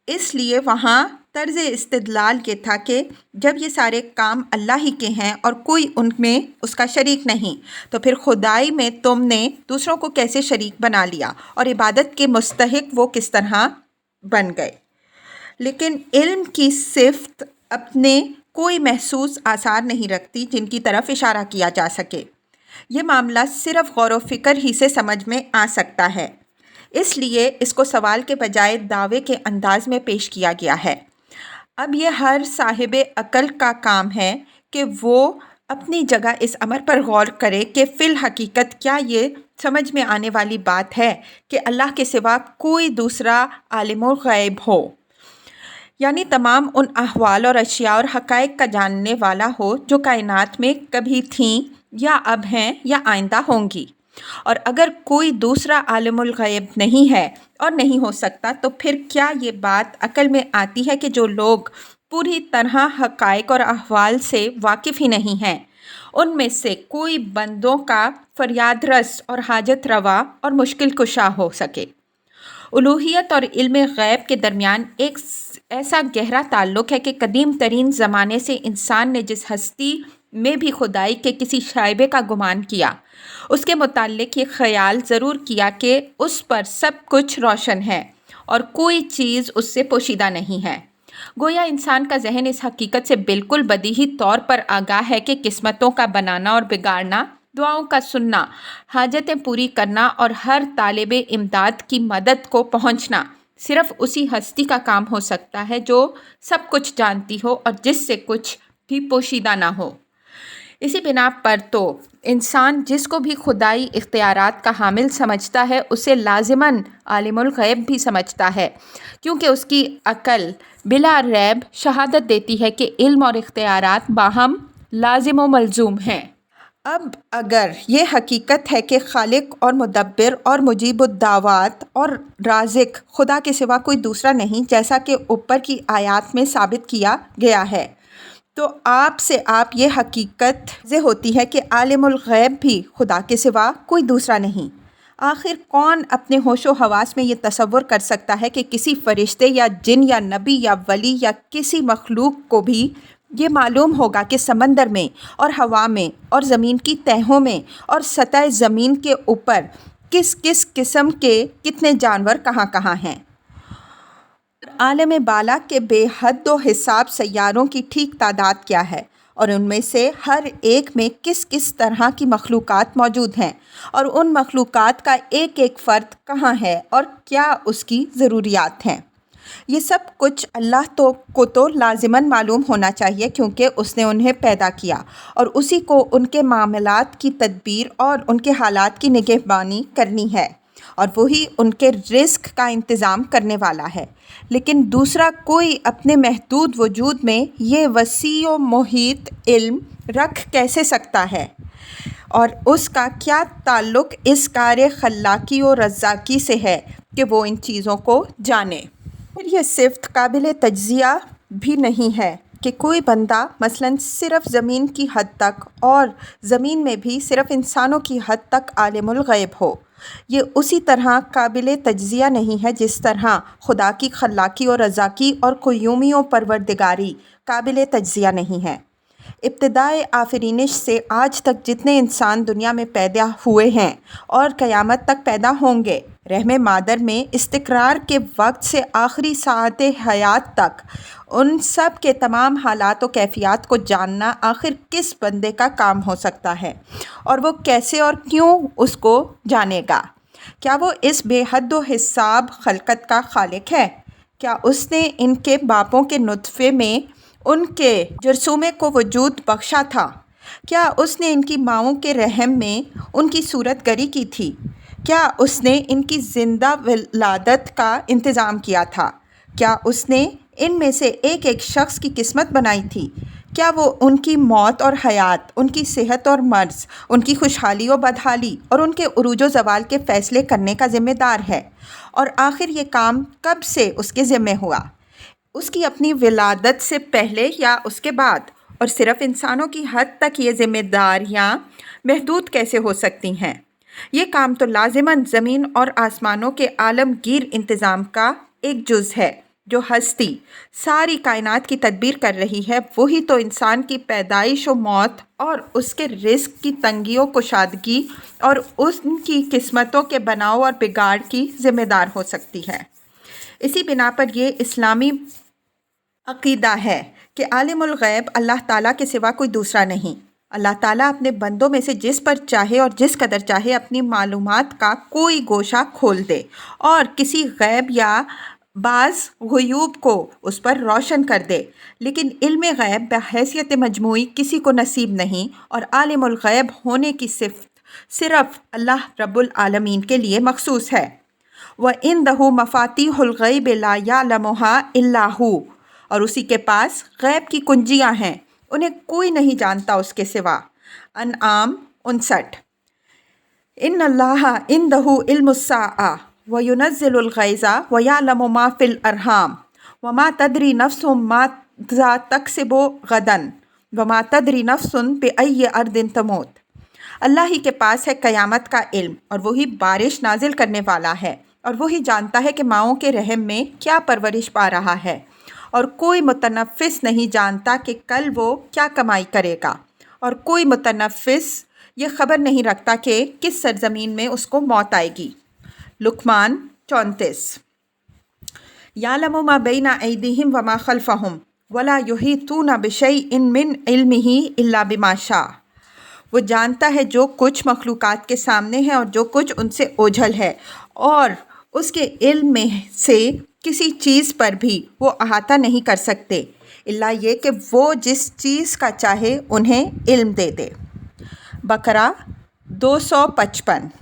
اس لیے وہاں طرز استدلال یہ تھا کہ جب یہ سارے کام اللہ ہی کے ہیں اور کوئی ان میں اس کا شریک نہیں، تو پھر خدائی میں تم نے دوسروں کو کیسے شریک بنا لیا اور عبادت کے مستحق وہ کس طرح بن گئے؟ لیکن علم کی صفت اپنے کوئی محسوس آثار نہیں رکھتی جن کی طرف اشارہ کیا جا سکے۔ یہ معاملہ صرف غور و فکر ہی سے سمجھ میں آ سکتا ہے، اس لیے اس کو سوال کے بجائے دعوے کے انداز میں پیش کیا گیا ہے۔ اب یہ ہر صاحب عقل کا کام ہے کہ وہ اپنی جگہ اس امر پر غور کرے کہ فی الحقیقت کیا یہ سمجھ میں آنے والی بات ہے کہ اللہ کے سوا کوئی دوسرا عالم الغیب ہو، یعنی تمام ان احوال اور اشیاء اور حقائق کا جاننے والا ہو جو کائنات میں کبھی تھیں یا اب ہیں یا آئندہ ہوں گی۔ اور اگر کوئی دوسرا عالم الغیب نہیں ہے اور نہیں ہو سکتا، تو پھر کیا یہ بات عقل میں آتی ہے کہ جو لوگ پوری طرح حقائق اور احوال سے واقف ہی نہیں ہیں، ان میں سے کوئی بندوں کا فریاد رس اور حاجت روا اور مشکل کشا ہو سکے؟ الوہیت اور علم غیب کے درمیان ایک ایسا گہرا تعلق ہے کہ قدیم ترین زمانے سے انسان نے جس ہستی میں بھی خدائی کے کسی شائبے کا گمان کیا، اس کے متعلق یہ خیال ضرور کیا کہ اس پر سب کچھ روشن ہے اور کوئی چیز اس سے پوشیدہ نہیں ہے۔ گویا انسان کا ذہن اس حقیقت سے بالکل بدیہی طور پر آگاہ ہے کہ قسمتوں کا بنانا اور بگاڑنا، دعاؤں کا سننا، حاجتیں پوری کرنا اور ہر طالب امداد کی مدد کو پہنچنا صرف اسی ہستی کا کام ہو سکتا ہے جو سب کچھ جانتی ہو اور جس سے کچھ بھی پوشیدہ نہ ہو۔ اسی بنا پر تو انسان جس کو بھی خدائی اختیارات کا حامل سمجھتا ہے اسے لازماً عالم الغیب بھی سمجھتا ہے، کیونکہ اس کی عقل بلا ریب شہادت دیتی ہے کہ علم اور اختیارات باہم لازم و ملزوم ہیں۔ اب اگر یہ حقیقت ہے کہ خالق اور مدبر اور مجیب الدعوات اور رازق خدا کے سوا کوئی دوسرا نہیں، جیسا کہ اوپر کی آیات میں ثابت کیا گیا ہے، تو آپ یہ حقیقت واضح ہوتی ہے کہ عالم الغیب بھی خدا کے سوا کوئی دوسرا نہیں۔ آخر کون اپنے ہوش و حواس میں یہ تصور کر سکتا ہے کہ کسی فرشتے یا جن یا نبی یا ولی یا کسی مخلوق کو بھی یہ معلوم ہوگا کہ سمندر میں اور ہوا میں اور زمین کی تہوں میں اور سطح زمین کے اوپر کس کس قسم کے کتنے جانور کہاں کہاں ہیں؟ عالم بالا کے بے حد و حساب سیاروں کی ٹھیک تعداد کیا ہے، اور ان میں سے ہر ایک میں کس کس طرح کی مخلوقات موجود ہیں، اور ان مخلوقات کا ایک ایک فرد کہاں ہے اور کیا اس کی ضروریات ہیں۔ یہ سب کچھ اللہ کو تو لازماً معلوم ہونا چاہیے، کیونکہ اس نے انہیں پیدا کیا اور اسی کو ان کے معاملات کی تدبیر اور ان کے حالات کی نگہبانی کرنی ہے، اور وہی ان کے رزق کا انتظام کرنے والا ہے۔ لیکن دوسرا کوئی اپنے محدود وجود میں یہ وسیع و محیط علم رکھ کیسے سکتا ہے، اور اس کا کیا تعلق اس کار خلاقی و رزاقی سے ہے کہ وہ ان چیزوں کو جانے؟ پھر یہ صفت قابل تجزیہ بھی نہیں ہے کہ کوئی بندہ مثلاً صرف زمین کی حد تک اور زمین میں بھی صرف انسانوں کی حد تک عالم الغیب ہو۔ یہ اسی طرح قابل تجزیہ نہیں ہے جس طرح خدا کی خلاقی اور رزاقی اور قیومی و پروردگاری قابل تجزیہ نہیں ہے۔ ابتدائے آفرینش سے آج تک جتنے انسان دنیا میں پیدا ہوئے ہیں اور قیامت تک پیدا ہوں گے، رحم مادر میں استقرار کے وقت سے آخری ساعت حیات تک ان سب کے تمام حالات و کیفیات کو جاننا آخر کس بندے کا کام ہو سکتا ہے، اور وہ کیسے اور کیوں اس کو جانے گا؟ کیا وہ اس بے حد و حساب خلقت کا خالق ہے؟ کیا اس نے ان کے باپوں کے نطفے میں ان کے جرثومے کو وجود بخشا تھا؟ کیا اس نے ان کی ماؤں کے رحم میں ان کی صورت گری کی تھی؟ کیا اس نے ان کی زندہ ولادت کا انتظام کیا تھا؟ کیا اس نے ان میں سے ایک ایک شخص کی قسمت بنائی تھی؟ کیا وہ ان کی موت اور حیات، ان کی صحت اور مرض، ان کی خوشحالی و بدحالی اور ان کے عروج و زوال کے فیصلے کرنے کا ذمہ دار ہے؟ اور آخر یہ کام کب سے اس کے ذمہ ہوا؟ اس کی اپنی ولادت سے پہلے یا اس کے بعد؟ اور صرف انسانوں کی حد تک یہ ذمہ داریاں محدود کیسے ہو سکتی ہیں؟ یہ کام تو لازماً زمین اور آسمانوں کے عالمگیر انتظام کا ایک جز ہے۔ جو ہستی ساری کائنات کی تدبیر کر رہی ہے، وہی تو انسان کی پیدائش و موت اور اس کے رزق کی تنگی و کشادگی اور ان کی قسمتوں کے بناؤ اور بگاڑ کی ذمہ دار ہو سکتی ہے۔ اسی بنا پر یہ اسلامی عقیدہ ہے کہ عالم الغیب اللہ تعالیٰ کے سوا کوئی دوسرا نہیں۔ اللہ تعالیٰ اپنے بندوں میں سے جس پر چاہے اور جس قدر چاہے اپنی معلومات کا کوئی گوشہ کھول دے اور کسی غیب یا بعض غیوب کو اس پر روشن کر دے، لیکن علم غیب بحیثیت مجموعی کسی کو نصیب نہیں، اور عالم الغیب ہونے کی صفت صرف اللہ رب العالمین کے لیے مخصوص ہے۔ وَعِندَهُ مَفَاتِيحُ الْغَيْبِ لَا يَعْلَمُهَا إِلَّا هُوَ، اور اسی کے پاس غیب کی کنجیاں ہیں، انہیں کوئی نہیں جانتا اس کے سوا۔ انعام 59۔ ان اللہ عنده علم الساعۃ وینزل الغیث ویعلم ما فی الارحام وما تدری نفس ماذا تکسب غدا وما تدری نفس بأی ارض تموت۔ اللہ ہی کے پاس ہے قیامت کا علم، اور وہی بارش نازل کرنے والا ہے، اور وہی جانتا ہے کہ ماؤں کے رحم میں کیا پرورش پا رہا ہے، اور کوئی متنفس نہیں جانتا کہ کل وہ کیا کمائی کرے گا، اور کوئی متنفس یہ خبر نہیں رکھتا کہ کس سرزمین میں اس کو موت آئے گی۔ لقمان 34۔ یعلم ما بین ایدیہم وما خلفہم ولا یحیطون بشیء من علمہ الا بما شاء۔ وہ جانتا ہے جو کچھ مخلوقات کے سامنے ہے اور جو کچھ ان سے اوجھل ہے، اور اس کے علم میں سے کسی چیز پر بھی وہ احاطہ نہیں کر سکتے الا یہ کہ وہ جس چیز کا چاہے انہیں علم دے دے۔ بقرہ 255۔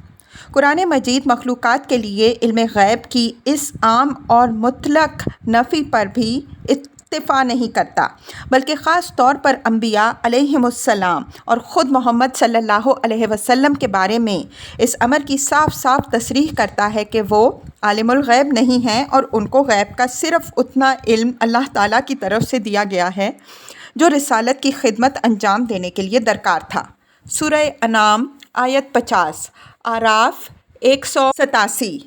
قرآن مجید مخلوقات کے لیے علم غیب کی اس عام اور مطلق نفی پر بھی اتفاق نہیں کرتا، بلکہ خاص طور پر انبیاء علیہم السلام اور خود محمد صلی اللہ علیہ وسلم کے بارے میں اس امر کی صاف صاف تصریح کرتا ہے کہ وہ عالم الغیب نہیں ہیں، اور ان کو غیب کا صرف اتنا علم اللہ تعالیٰ کی طرف سے دیا گیا ہے جو رسالت کی خدمت انجام دینے کے لیے درکار تھا۔ سورہ انعام آیت 50، اعراف 187،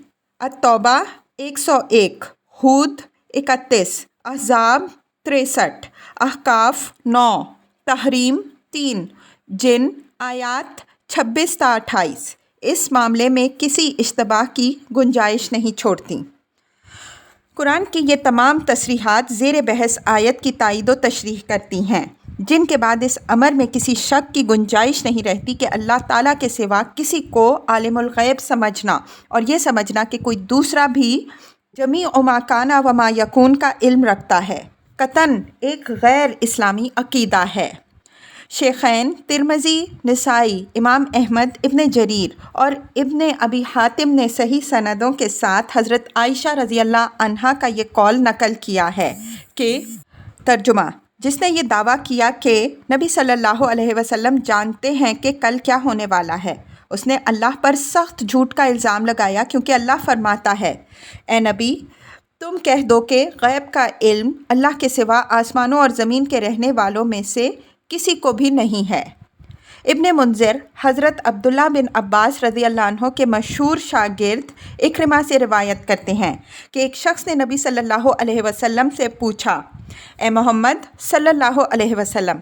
التوبہ 101، ہود 31، احزاب 63، احقاف 9، تحریم 3، جن آیات 26 تا 28 اس معاملے میں کسی اشتباہ کی گنجائش نہیں چھوڑتی۔ قرآن کی یہ تمام تصریحات زیر بحث آیت کی تائید و تشریح کرتی ہیں، جن کے بعد اس امر میں کسی شک کی گنجائش نہیں رہتی کہ اللہ تعالیٰ کے سوا کسی کو عالم الغیب سمجھنا اور یہ سمجھنا کہ کوئی دوسرا بھی جمیع ما کان و ما یکون کا علم رکھتا ہے، قطعاً ایک غیر اسلامی عقیدہ ہے۔ شیخین ترمذی، نسائی، امام احمد، ابن جریر اور ابن ابی حاتم نے صحیح سندوں کے ساتھ حضرت عائشہ رضی اللہ عنہا کا یہ قول نقل کیا ہے کہ ترجمہ، جس نے یہ دعویٰ کیا کہ نبی صلی اللہ علیہ وسلم جانتے ہیں کہ کل کیا ہونے والا ہے، اس نے اللہ پر سخت جھوٹ کا الزام لگایا، کیونکہ اللہ فرماتا ہے، اے نبی تم کہہ دو کہ غیب کا علم اللہ کے سوا آسمانوں اور زمین کے رہنے والوں میں سے کسی کو بھی نہیں ہے۔ ابن منذر حضرت عبداللہ بن عباس رضی اللہ عنہ کے مشہور شاگرد اکرمہ سے روایت کرتے ہیں کہ ایک شخص نے نبی صلی اللہ علیہ وسلم سے پوچھا، اے محمد صلی اللہ علیہ وسلم،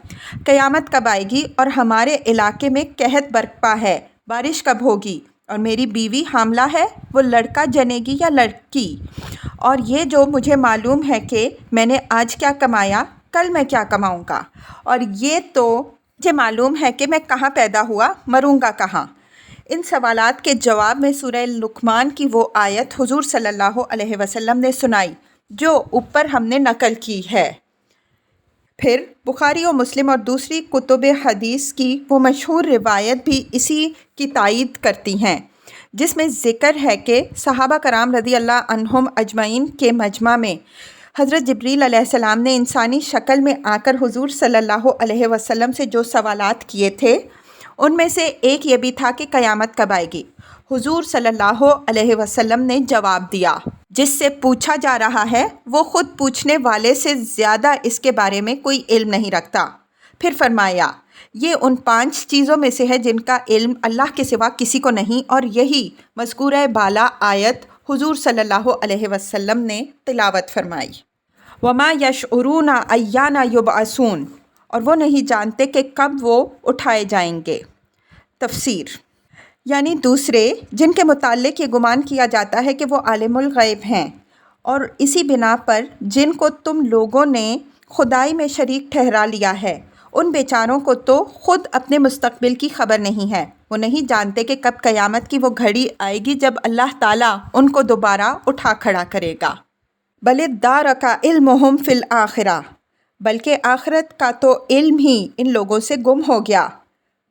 قیامت کب آئے گی اور ہمارے علاقے میں قحط برپا ہے، بارش کب ہوگی، اور میری بیوی حاملہ ہے، وہ لڑکا جنے گی یا لڑکی، اور یہ جو مجھے معلوم ہے کہ میں نے آج کیا کمایا، کل میں کیا کماؤں گا، اور یہ تو مجھے معلوم ہے کہ میں کہاں پیدا ہوا، مروں گا کہاں۔ ان سوالات کے جواب میں سورہ لقمان کی وہ آیت حضور صلی اللہ علیہ وسلم نے سنائی جو اوپر ہم نے نقل کی ہے۔ پھر بخاری و مسلم اور دوسری کتب حدیث کی وہ مشہور روایت بھی اسی کی تائید کرتی ہیں، جس میں ذکر ہے کہ صحابہ کرام رضی اللہ عنہم اجمعین کے مجمع میں حضرت جبریل علیہ السلام نے انسانی شکل میں آ کر حضور صلی اللہ علیہ وسلم سے جو سوالات کیے تھے ان میں سے ایک یہ بھی تھا کہ قیامت کب آئے گی۔ حضور صلی اللہ علیہ وسلم نے جواب دیا، جس سے پوچھا جا رہا ہے وہ خود پوچھنے والے سے زیادہ اس کے بارے میں کوئی علم نہیں رکھتا۔ پھر فرمایا، یہ ان 5 چیزوں میں سے ہے جن کا علم اللہ کے سوا کسی کو نہیں، اور یہی مذکورہ بالا آیت حضور صلی اللہ علیہ وسلم نے تلاوت فرمائی۔ وما یشعرون ایان یبعثون، اور وہ نہیں جانتے کہ کب وہ اٹھائے جائیں گے۔ تفسیر، یعنی دوسرے جن کے متعلق یہ گمان کیا جاتا ہے کہ وہ عالم الغیب ہیں، اور اسی بنا پر جن کو تم لوگوں نے خدائی میں شریک ٹھہرا لیا ہے، ان بیچاروں کو تو خود اپنے مستقبل کی خبر نہیں ہے۔ وہ نہیں جانتے کہ کب قیامت کی وہ گھڑی آئے گی جب اللہ تعالیٰ ان کو دوبارہ اٹھا کھڑا کرے گا۔ بل ادارک علمہم فی الآخرہ، بلکہ آخرت کا تو علم ہی ان لوگوں سے گم ہو گیا۔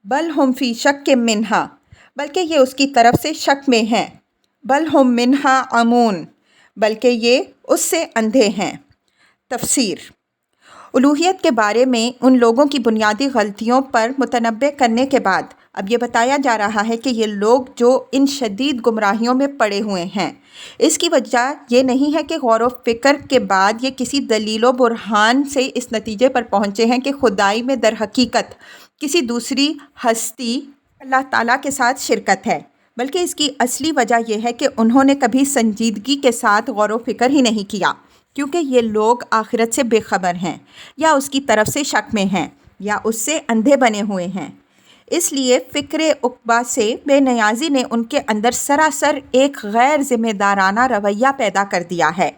بل ہم فی شک منہا، بلکہ یہ اس کی طرف سے شک میں ہیں۔ بل ہم منہا عمون، بلکہ یہ اس سے اندھے ہیں۔ تفسیر، الوہیت کے بارے میں ان لوگوں کی بنیادی غلطیوں پر متنبہ کرنے کے بعد اب یہ بتایا جا رہا ہے کہ یہ لوگ جو ان شدید گمراہیوں میں پڑے ہوئے ہیں، اس کی وجہ یہ نہیں ہے کہ غور و فکر کے بعد یہ کسی دلیل و برہان سے اس نتیجے پر پہنچے ہیں کہ خدائی میں در حقیقت کسی دوسری ہستی اللہ تعالیٰ کے ساتھ شرکت ہے، بلکہ اس کی اصلی وجہ یہ ہے کہ انہوں نے کبھی سنجیدگی کے ساتھ غور و فکر ہی نہیں کیا، کیونکہ یہ لوگ آخرت سے بے خبر ہیں، یا اس کی طرف سے شک میں ہیں، یا اس سے اندھے بنے ہوئے ہیں۔ اس لیے فکر عقبہ سے بے نیازی نے ان کے اندر سراسر ایک غیر ذمہ دارانہ رویہ پیدا کر دیا ہے۔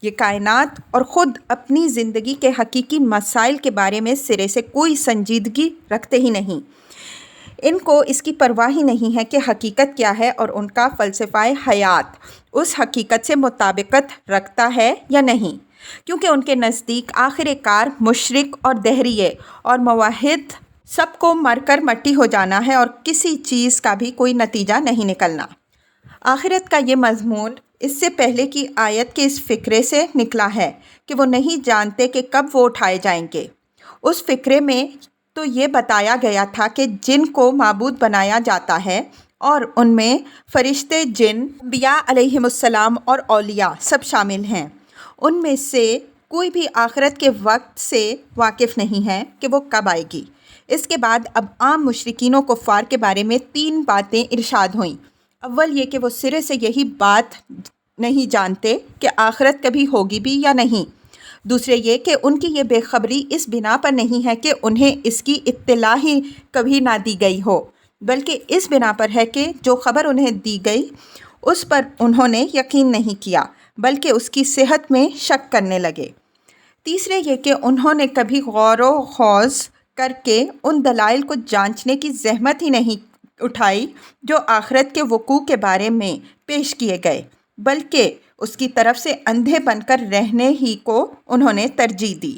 یہ کائنات اور خود اپنی زندگی کے حقیقی مسائل کے بارے میں سرے سے کوئی سنجیدگی رکھتے ہی نہیں۔ ان کو اس کی پرواہ ہی نہیں ہے کہ حقیقت کیا ہے اور ان کا فلسفہ حیات اس حقیقت سے مطابقت رکھتا ہے یا نہیں، کیونکہ ان کے نزدیک آخر کار مشرک اور دہریے اور موحد سب کو مر کر مٹی ہو جانا ہے، اور کسی چیز کا بھی کوئی نتیجہ نہیں نکلنا۔ آخرت کا یہ مضمون اس سے پہلے کی آیت کے اس فقرے سے نکلا ہے کہ وہ نہیں جانتے کہ کب وہ اٹھائے جائیں گے۔ اس فقرے میں تو یہ بتایا گیا تھا کہ جن کو معبود بنایا جاتا ہے، اور ان میں فرشتے، جن، انبیاء علیہم السلام اور اولیاء سب شامل ہیں، ان میں سے کوئی بھی آخرت کے وقت سے واقف نہیں ہے کہ وہ کب آئے گی۔ اس کے بعد اب عام مشرکین و کفار کے بارے میں 3 باتیں ارشاد ہوئیں۔ اول یہ کہ وہ سرے سے یہی بات نہیں جانتے کہ آخرت کبھی ہوگی بھی یا نہیں۔ دوسرے یہ کہ ان کی یہ بے خبری اس بنا پر نہیں ہے کہ انہیں اس کی اطلاع ہی کبھی نہ دی گئی ہو، بلکہ اس بنا پر ہے کہ جو خبر انہیں دی گئی اس پر انہوں نے یقین نہیں کیا، بلکہ اس کی صحت میں شک کرنے لگے۔ تیسرے یہ کہ انہوں نے کبھی غور و خوض کر کے ان دلائل کو جانچنے کی زحمت ہی نہیں اٹھائی جو آخرت کے وقوع کے بارے میں پیش کیے گئے، بلکہ اس کی طرف سے اندھے بن کر رہنے ہی کو انہوں نے ترجیح دی۔